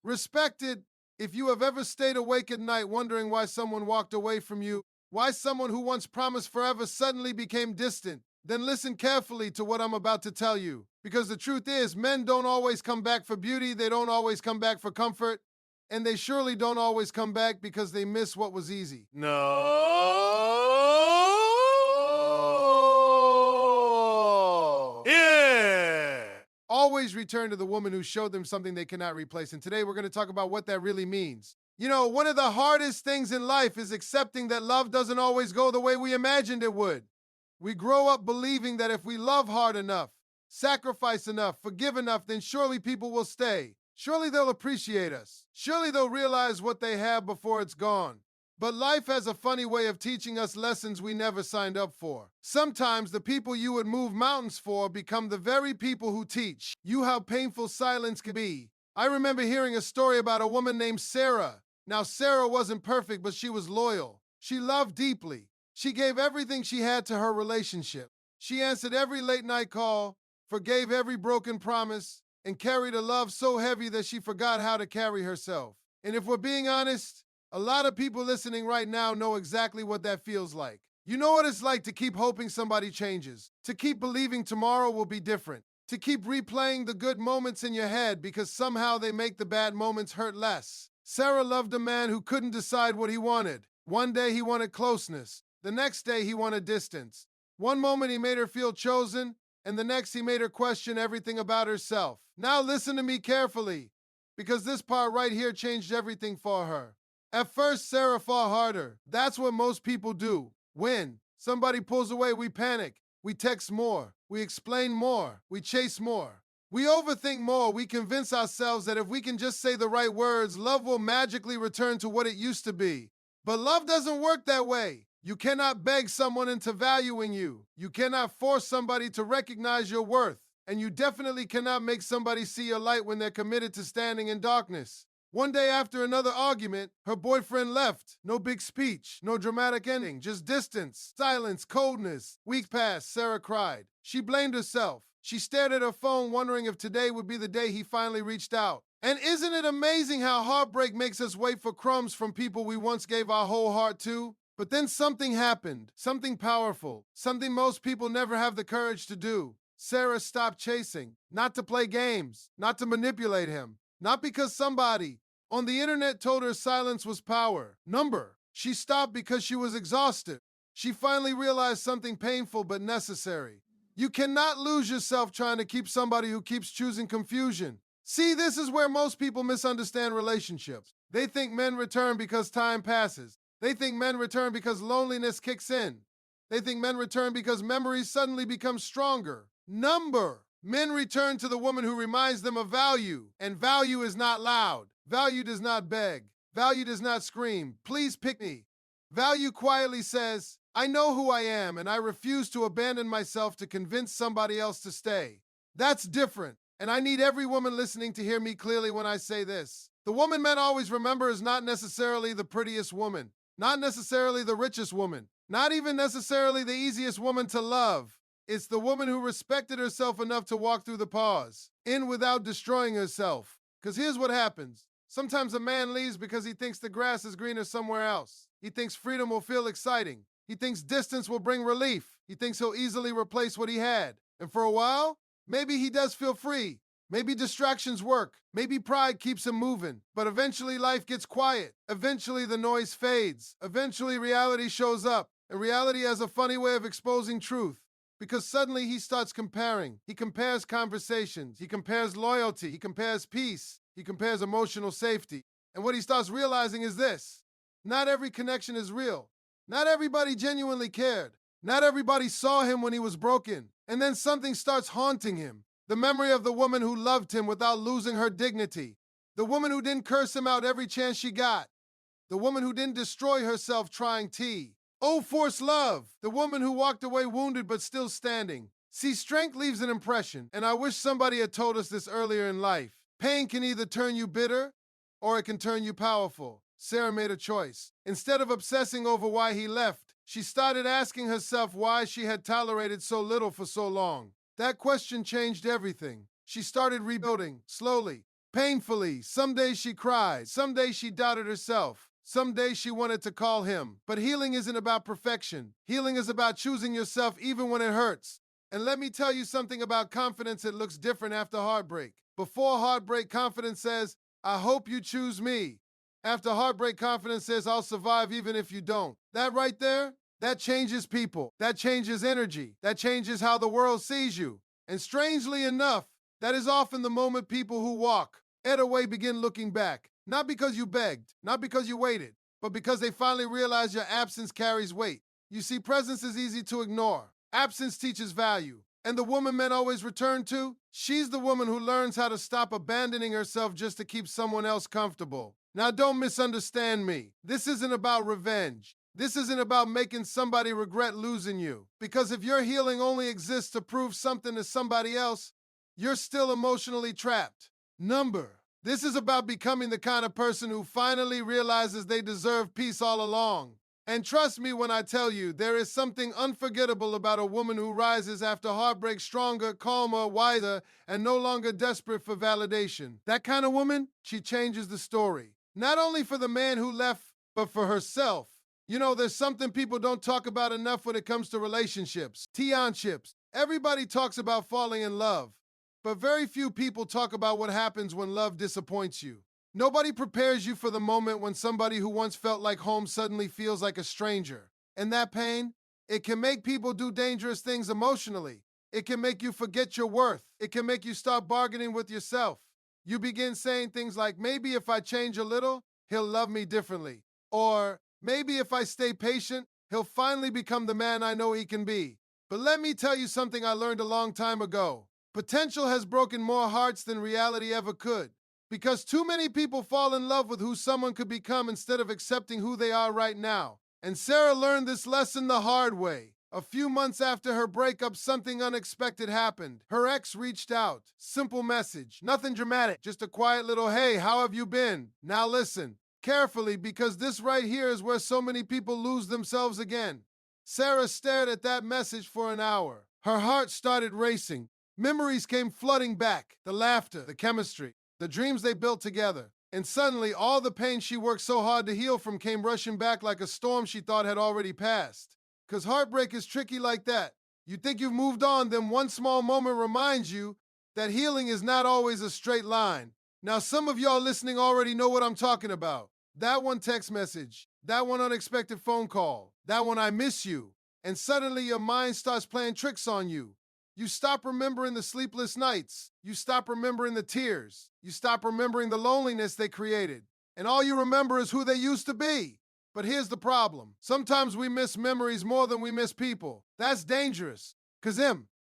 Respected, if you have ever stayed awake at night wondering why someone walked away from you, why someone who once promised forever suddenly became distant, then listen carefully to what I'm about to tell you. Because the truth is, men don't always come back for beauty, they don't always come back for comfort, and they surely don't always come back because they miss what was easy. No. Yeah. Always return to the woman who showed them something they cannot replace. And today we're going to talk about what that really means. You know, one of the hardest things in life is accepting that love doesn't always go the way we imagined it would. We grow up believing that if we love hard enough, sacrifice enough, forgive enough, then surely people will stay. Surely they'll appreciate us. Surely they'll realize what they have before it's gone. But life has a funny way of teaching us lessons we never signed up for. Sometimes the people you would move mountains for become the very people who teach you how painful silence can be. I remember hearing a story about a woman named Sarah. Now, Sarah wasn't perfect, but she was loyal. She loved deeply. She gave everything she had to her relationship. She answered every late-night call, forgave every broken promise, and carried a love so heavy that she forgot how to carry herself. And if we're being honest, a lot of people listening right now know exactly what that feels like. You know what it's like to keep hoping somebody changes, to keep believing tomorrow will be different, to keep replaying the good moments in your head because somehow they make the bad moments hurt less. Sarah loved a man who couldn't decide what he wanted. One day he wanted closeness. The next day he wanted distance. One moment he made her feel chosen, and the next he made her question everything about herself. Now listen to me carefully, because this part right here changed everything for her. At first, Sarah fought harder. That's what most people do. When somebody pulls away, we panic. We text more. We explain more. We chase more. We overthink more. We convince ourselves that if we can just say the right words, love will magically return to what it used to be. But love doesn't work that way. You cannot beg someone into valuing you. You cannot force somebody to recognize your worth. And you definitely cannot make somebody see your light when they're committed to standing in darkness. One day after another argument, her boyfriend left. No big speech, no dramatic ending, just distance, silence, coldness. Weeks passed, Sarah cried. She blamed herself. She stared at her phone, wondering if today would be the day he finally reached out. And isn't it amazing how heartbreak makes us wait for crumbs from people we once gave our whole heart to? But then something happened, something powerful, something most people never have the courage to do. Sarah stopped chasing, not to play games, not to manipulate him, not because somebody on the internet told her silence was power. She stopped because she was exhausted. She finally realized something painful but necessary. You cannot lose yourself trying to keep somebody who keeps choosing confusion. See, this is where most people misunderstand relationships. They think men return because time passes. They think men return because loneliness kicks in. They think men return because memories suddenly become stronger. Men return to the woman who reminds them of value. And value is not loud. Value does not beg. Value does not scream, "Please pick me." Value quietly says, "I know who I am, and I refuse to abandon myself to convince somebody else to stay." That's different. And I need every woman listening to hear me clearly when I say this. The woman men always remember is not necessarily the prettiest woman, not necessarily the richest woman, not even necessarily the easiest woman to love. It's the woman who respected herself enough to walk through the pause, in without destroying herself. Because here's what happens. Sometimes a man leaves because he thinks the grass is greener somewhere else. He thinks freedom will feel exciting. He thinks distance will bring relief. He thinks he'll easily replace what he had. And for a while, maybe he does feel free. Maybe distractions work. Maybe pride keeps him moving. But eventually life gets quiet. Eventually the noise fades. Eventually reality shows up. And reality has a funny way of exposing truth. Because suddenly he starts comparing. He compares conversations. He compares loyalty. He compares peace. He compares emotional safety. And what he starts realizing is this. Not every connection is real. Not everybody genuinely cared. Not everybody saw him when he was broken. And then something starts haunting him. The memory of the woman who loved him without losing her dignity. The woman who didn't curse him out every chance she got. The woman who didn't destroy herself trying tea. Oh, forced love. The woman who walked away wounded but still standing. See, strength leaves an impression, and I wish somebody had told us this earlier in life. Pain can either turn you bitter, or it can turn you powerful. Sarah made a choice. Instead of obsessing over why he left, she started asking herself why she had tolerated so little for so long. That question changed everything. She started rebuilding, slowly, Painfully, some days she cried, some days she doubted herself, some days she wanted to call him. But healing isn't about perfection. Healing is about choosing yourself even when it hurts. And let me tell you something about confidence that looks different after heartbreak. Before heartbreak, confidence says, I hope you choose me. After heartbreak, confidence says, I'll survive even if you don't. That right there, that changes people. That changes energy. That changes how the world sees you. And strangely enough, that is often the moment people who walk away begin looking back. Not because you begged, not because you waited, but because they finally realize your absence carries weight. You see, presence is easy to ignore. Absence teaches value. And the woman men always return to, she's the woman who learns how to stop abandoning herself just to keep someone else comfortable. Now, don't misunderstand me. This isn't about revenge. This isn't about making somebody regret losing you. Because if your healing only exists to prove something to somebody else, you're still emotionally trapped. This is about becoming the kind of person who finally realizes they deserve peace all along. And trust me when I tell you, there is something unforgettable about a woman who rises after heartbreak stronger, calmer, wiser, and no longer desperate for validation. That kind of woman, she changes the story. Not only for the man who left, but for herself. You know, there's something people don't talk about enough when it comes to relationships. Tea-on-chips. Everybody talks about falling in love, but very few people talk about what happens when love disappoints you. Nobody prepares you for the moment when somebody who once felt like home suddenly feels like a stranger. And that pain, it can make people do dangerous things emotionally. It can make you forget your worth. It can make you start bargaining with yourself. You begin saying things like, maybe if I change a little, he'll love me differently. Or maybe if I stay patient, he'll finally become the man I know he can be. But let me tell you something I learned a long time ago. Potential has broken more hearts than reality ever could. Because too many people fall in love with who someone could become instead of accepting who they are right now. And Sarah learned this lesson the hard way. A few months after her breakup, something unexpected happened. Her ex reached out. Simple message. Nothing dramatic. Just a quiet little, hey, how have you been? Now listen carefully, because this right here is where so many people lose themselves again. Sarah stared at that message for an hour. Her heart started racing. Memories came flooding back. The laughter, the chemistry, the dreams they built together. And suddenly, all the pain she worked so hard to heal from came rushing back like a storm she thought had already passed. Because heartbreak is tricky like that. You think you've moved on, then one small moment reminds you that healing is not always a straight line. Now, some of y'all listening already know what I'm talking about. That one text message, that one unexpected phone call, that one I miss you. And suddenly your mind starts playing tricks on you. You stop remembering the sleepless nights. You stop remembering the tears. You stop remembering the loneliness they created. And all you remember is who they used to be. But here's the problem. Sometimes we miss memories more than we miss people. That's dangerous. Because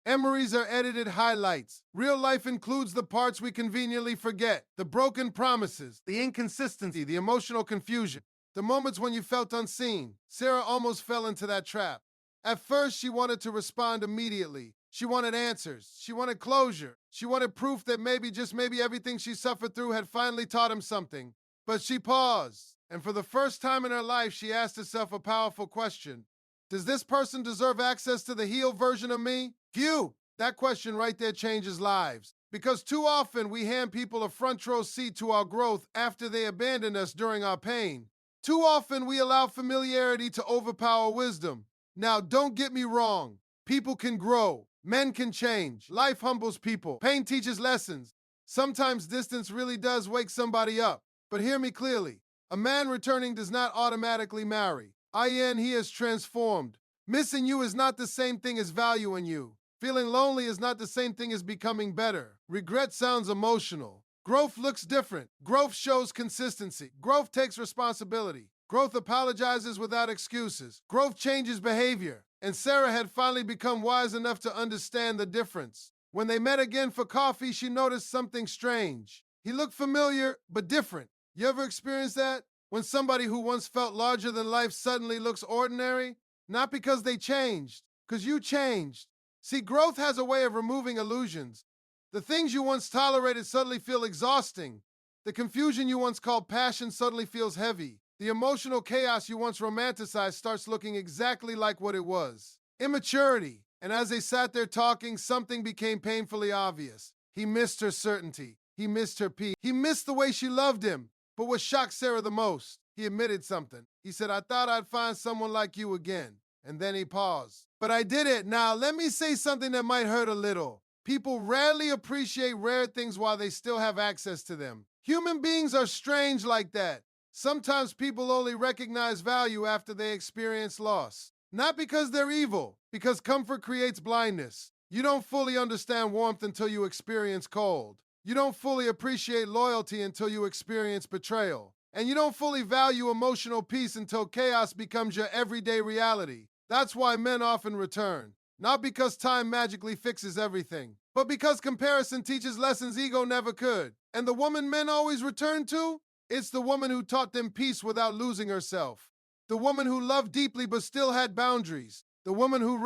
memories are edited highlights. Real life includes the parts we conveniently forget. The broken promises, the inconsistency, the emotional confusion. The moments when you felt unseen. Sarah almost fell into that trap. At first, she wanted to respond immediately. She wanted answers. She wanted closure. She wanted proof that maybe, just maybe, everything she suffered through had finally taught him something. But she paused, and for the first time in her life, she asked herself a powerful question. Does this person deserve access to the healed version of me? Phew! That question right there changes lives. Because too often we hand people a front row seat to our growth after they abandon us during our pain. Too often we allow familiarity to overpower wisdom. Now, don't get me wrong. People can grow. Men can change. Life humbles people. Pain teaches lessons. Sometimes distance really does wake somebody up. But hear me clearly. A man returning does not automatically marry. He is transformed. Missing you is not the same thing as valuing you. Feeling lonely is not the same thing as becoming better. Regret sounds emotional. Growth looks different. Growth shows consistency. Growth takes responsibility. Growth apologizes without excuses. Growth changes behavior. And Sarah had finally become wise enough to understand the difference. When they met again for coffee, she noticed something strange. He looked familiar, but different. You ever experienced that? When somebody who once felt larger than life suddenly looks ordinary? Not because they changed, because you changed. See, growth has a way of removing illusions. The things you once tolerated suddenly feel exhausting. The confusion you once called passion suddenly feels heavy. The emotional chaos you once romanticized starts looking exactly like what it was. Immaturity. And as they sat there talking, something became painfully obvious. He missed her certainty. He missed her peace. He missed the way she loved him. But what shocked Sarah the most, he admitted something. He said, I thought I'd find someone like you again. And then he paused. But I did it. Now, let me say something that might hurt a little. People rarely appreciate rare things while they still have access to them. Human beings are strange like that. Sometimes people only recognize value after they experience loss. Not because they're evil, because comfort creates blindness. You don't fully understand warmth until you experience cold. You don't fully appreciate loyalty until you experience betrayal. And you don't fully value emotional peace until chaos becomes your everyday reality. That's why men often return. Not because time magically fixes everything, but because comparison teaches lessons ego never could. And the woman men always return to? It's the woman who taught them peace without losing herself. The woman who loved deeply but still had boundaries. The woman who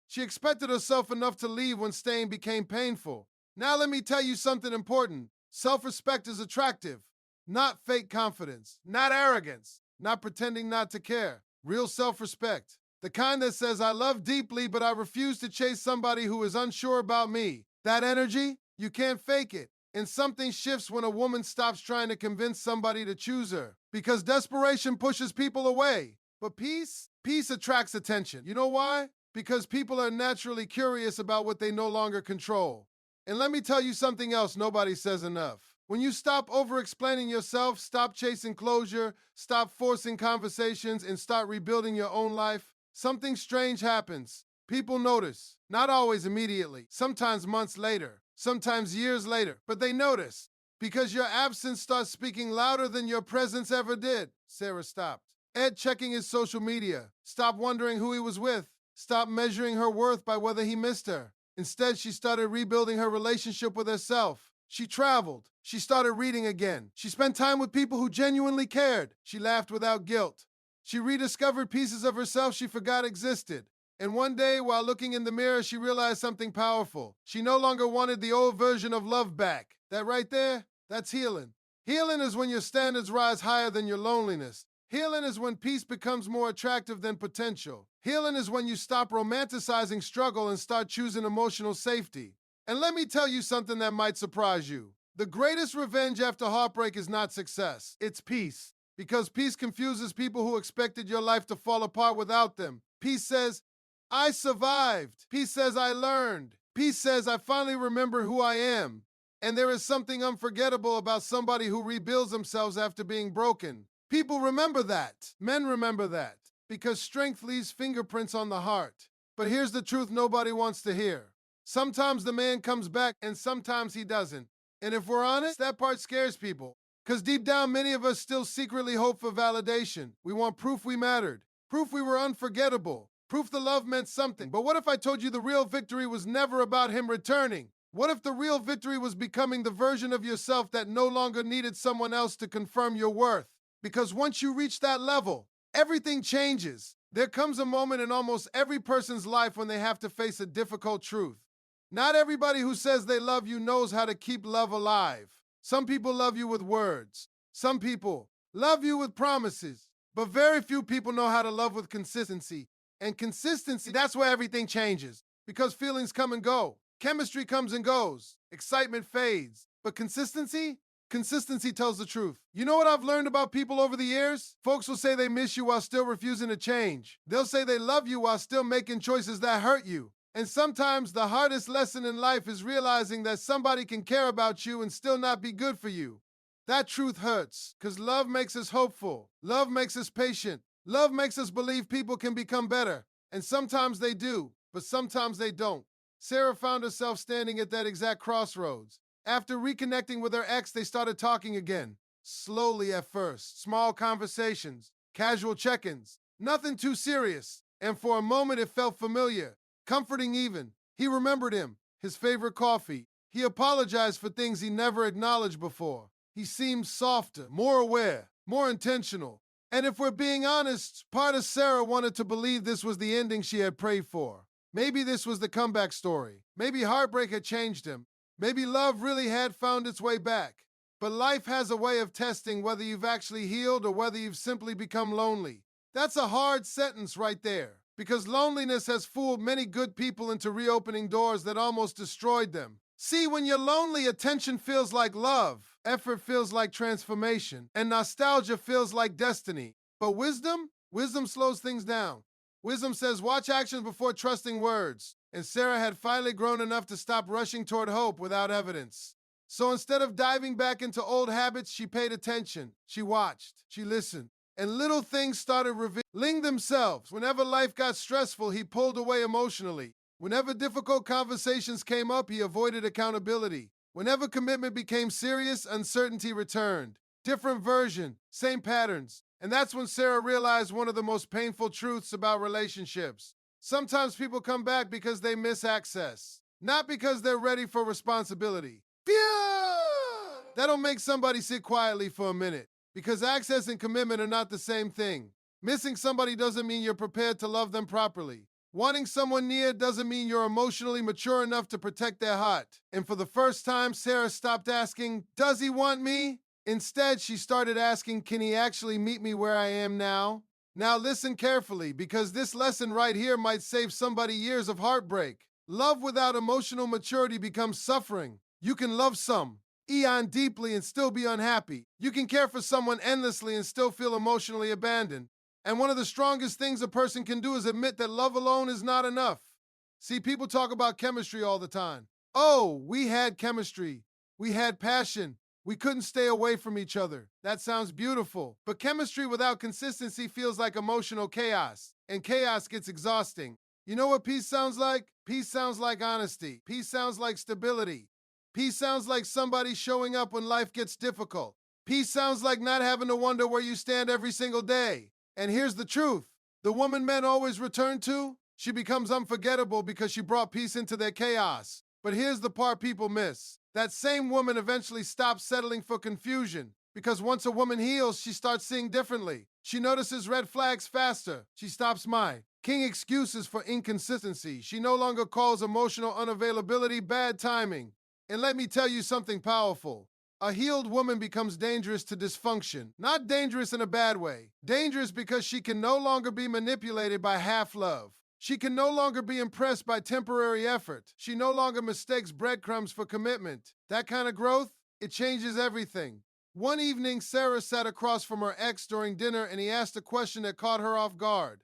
she expected herself enough to leave when staying became painful. Now let me tell you something important. Self-respect is attractive, not fake confidence, not arrogance, not pretending not to care. Real self-respect. The kind that says, I love deeply, but I refuse to chase somebody who is unsure about me. That energy, you can't fake it. And something shifts when a woman stops trying to convince somebody to choose her. Because desperation pushes people away. But peace attracts attention. You know why? Because people are naturally curious about what they no longer control. And let me tell you something else nobody says enough. When you stop over-explaining yourself, stop chasing closure, stop forcing conversations, and start rebuilding your own life, something strange happens. People notice. Not always immediately. Sometimes months later. Sometimes years later. But they notice. Because your absence starts speaking louder than your presence ever did. Sarah stopped. Ed checking his social media. Stopped wondering who he was with. Stopped measuring her worth by whether he missed her. Instead, she started rebuilding her relationship with herself. She traveled. She started reading again. She spent time with people who genuinely cared. She laughed without guilt. She rediscovered pieces of herself she forgot existed. And one day, while looking in the mirror, she realized something powerful. She no longer wanted the old version of love back. That right there, that's healing. Healing is when your standards rise higher than your loneliness. Healing is when peace becomes more attractive than potential. Healing is when you stop romanticizing struggle and start choosing emotional safety. And let me tell you something that might surprise you. The greatest revenge after heartbreak is not success, it's peace. Because peace confuses people who expected your life to fall apart without them. Peace says, I survived. Peace says, I learned. Peace says, I finally remember who I am. And there is something unforgettable about somebody who rebuilds themselves after being broken. People remember that. Men remember that. Because strength leaves fingerprints on the heart. But here's the truth nobody wants to hear. Sometimes the man comes back and sometimes he doesn't. And if we're honest, that part scares people. Because deep down, many of us still secretly hope for validation. We want proof we mattered. Proof we were unforgettable. Proof the love meant something. But what if I told you the real victory was never about him returning? What if the real victory was becoming the version of yourself that no longer needed someone else to confirm your worth? Because once you reach that level, everything changes. There comes a moment in almost every person's life when they have to face a difficult truth. Not everybody who says they love you knows how to keep love alive. Some people love you with words. Some people love you with promises. But very few people know how to love with consistency. And consistency, that's where everything changes. Because feelings come and go. Chemistry comes and goes. Excitement fades. But consistency? Consistency tells the truth. You know what I've learned about people over the years? Folks will say they miss you while still refusing to change. They'll say they love you while still making choices that hurt you. And sometimes the hardest lesson in life is realizing that somebody can care about you and still not be good for you. That truth hurts, because love makes us hopeful. Love makes us patient. Love makes us believe people can become better. And sometimes they do, but sometimes they don't. Sarah found herself standing at that exact crossroads. After reconnecting with her ex, they started talking again. Slowly at first, small conversations, casual check-ins, nothing too serious. And for a moment it felt familiar, comforting even. He remembered him, his favorite coffee. He apologized for things he never acknowledged before. He seemed softer, more aware, more intentional. And if we're being honest, part of Sarah wanted to believe this was the ending she had prayed for. Maybe this was the comeback story. Maybe heartbreak had changed him. Maybe love really had found its way back. But life has a way of testing whether you've actually healed or whether you've simply become lonely. That's a hard sentence right there, because loneliness has fooled many good people into reopening doors that almost destroyed them. See, when you're lonely, attention feels like love, effort feels like transformation, and nostalgia feels like destiny. But wisdom slows things down. Wisdom says, watch actions before trusting words. And Sarah had finally grown enough to stop rushing toward hope without evidence. So instead of diving back into old habits, she paid attention. She watched. She listened. And little things started revealing themselves. Whenever life got stressful, he pulled away emotionally. Whenever difficult conversations came up, he avoided accountability. Whenever commitment became serious, uncertainty returned. Different version, same patterns. And that's when Sarah realized one of the most painful truths about relationships. Sometimes people come back because they miss access, not because they're ready for responsibility. That'll make somebody sit quietly for a minute, because access and commitment are not the same thing. Missing somebody doesn't mean you're prepared to love them properly. Wanting someone near doesn't mean you're emotionally mature enough to protect their heart. And for the first time, Sarah stopped asking, does he want me? Instead, she started asking, can he actually meet me where I am now? Now listen carefully, because this lesson right here might save somebody years of heartbreak. Love without emotional maturity becomes suffering. You can love some eon deeply and still be unhappy. You can care for someone endlessly and still feel emotionally abandoned. And one of the strongest things a person can do is admit that love alone is not enough. See, people talk about chemistry all the time. Oh, we had chemistry. We had passion. We couldn't stay away from each other. That sounds beautiful. But chemistry without consistency feels like emotional chaos. And chaos gets exhausting. You know what peace sounds like? Peace sounds like honesty. Peace sounds like stability. Peace sounds like somebody showing up when life gets difficult. Peace sounds like not having to wonder where you stand every single day. And here's the truth. The woman men always return to, she becomes unforgettable because she brought peace into their chaos. But here's the part people miss. That same woman eventually stops settling for confusion, because once a woman heals, she starts seeing differently. She notices red flags faster. She stops making excuses for inconsistency. She no longer calls emotional unavailability bad timing. And let me tell you something powerful. A healed woman becomes dangerous to dysfunction. Not dangerous in a bad way. Dangerous because she can no longer be manipulated by half-love. She can no longer be impressed by temporary effort. She no longer mistakes breadcrumbs for commitment. That kind of growth, it changes everything. One evening, Sarah sat across from her ex during dinner and he asked a question that caught her off guard.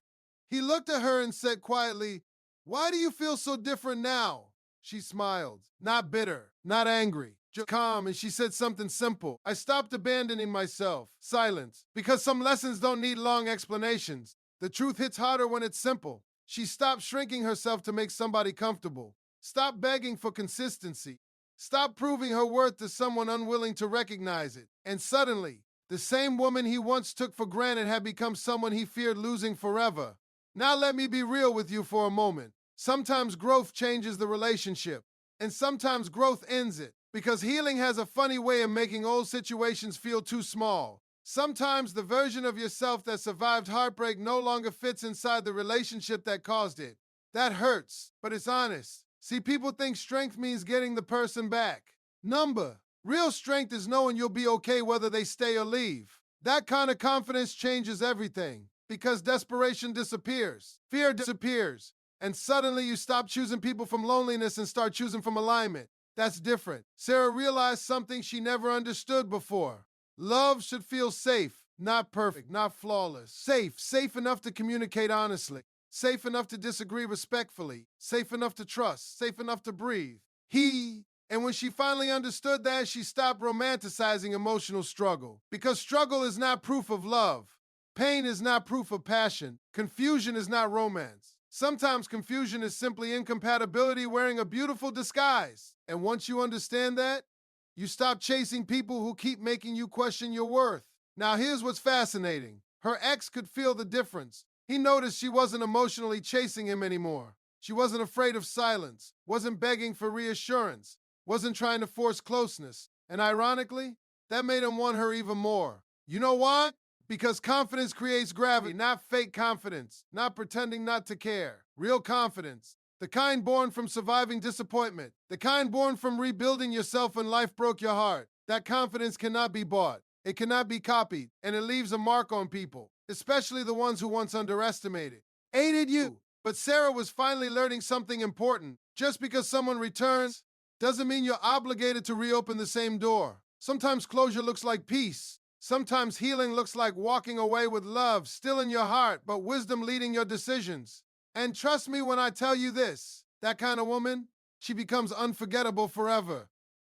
He looked at her and said quietly, "Why do you feel so different now?" She smiled, not bitter, not angry, just calm, and she said something simple. "I stopped abandoning myself." Silence. Because some lessons don't need long explanations. The truth hits harder when it's simple. She stopped shrinking herself to make somebody comfortable. Stop begging for consistency. Stop proving her worth to someone unwilling to recognize it. And suddenly, the same woman he once took for granted had become someone he feared losing forever. Now let me be real with you for a moment. Sometimes growth changes the relationship, and sometimes growth ends it, because healing has a funny way of making old situations feel too small. Sometimes the version of yourself that survived heartbreak no longer fits inside the relationship that caused it. That hurts, but it's honest. See, people think strength means getting the person back. Real strength is knowing you'll be okay whether they stay or leave. That kind of confidence changes everything, because desperation disappears, fear disappears, and suddenly you stop choosing people from loneliness and start choosing from alignment. That's different. Sarah realized something she never understood before. Love should feel safe, not perfect, not flawless. Safe enough to communicate honestly, safe enough to disagree respectfully, safe enough to trust, safe enough to breathe. And when she finally understood that, she stopped romanticizing emotional struggle. Because struggle is not proof of love. Pain is not proof of passion. Confusion is not romance. Sometimes confusion is simply incompatibility wearing a beautiful disguise. And once you understand that, you stop chasing people who keep making you question your worth. Now here's what's fascinating. Her ex could feel the difference. He noticed she wasn't emotionally chasing him anymore. She wasn't afraid of silence, wasn't begging for reassurance, wasn't trying to force closeness. And ironically, that made him want her even more. You know why? Because confidence creates gravity, not fake confidence, not pretending not to care. Real confidence. The kind born from surviving disappointment. The kind born from rebuilding yourself when life broke your heart. That confidence cannot be bought. It cannot be copied. And it leaves a mark on people, especially the ones who once underestimated. Aided you. But Sarah was finally learning something important. Just because someone returns doesn't mean you're obligated to reopen the same door. Sometimes closure looks like peace. Sometimes healing looks like walking away with love still in your heart, but wisdom leading your decisions. And trust me when I tell you this, that kind of woman, she becomes unforgettable forever.